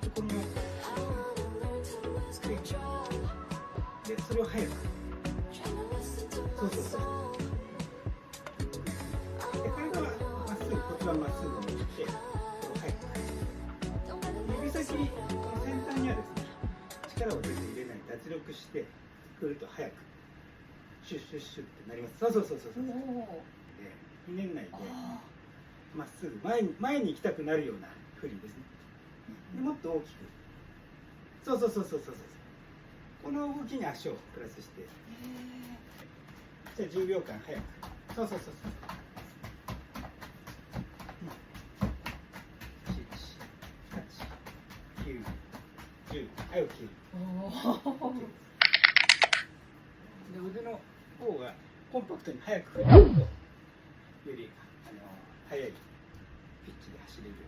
このスクリーンでそれを速く、そうそうそう、でこれがまっすぐ、骨盤まっすぐにいってこれを速く、指先この先端にはですね力を全然入れない、脱力してくると速くシュッシュッシュッってなります。そうそうそうそうそう。でひねんないでまっすぐ前に行きたくなるような振りですね。でもっと大きく、そうそうそうそうそうそう、この動きに足をプラスして、じゃあ10秒間速く、そうそうそうそう、7、8、9、10、はい、OK。で腕の方がコンパクトに速く振るとより速いピッチで走れるんで、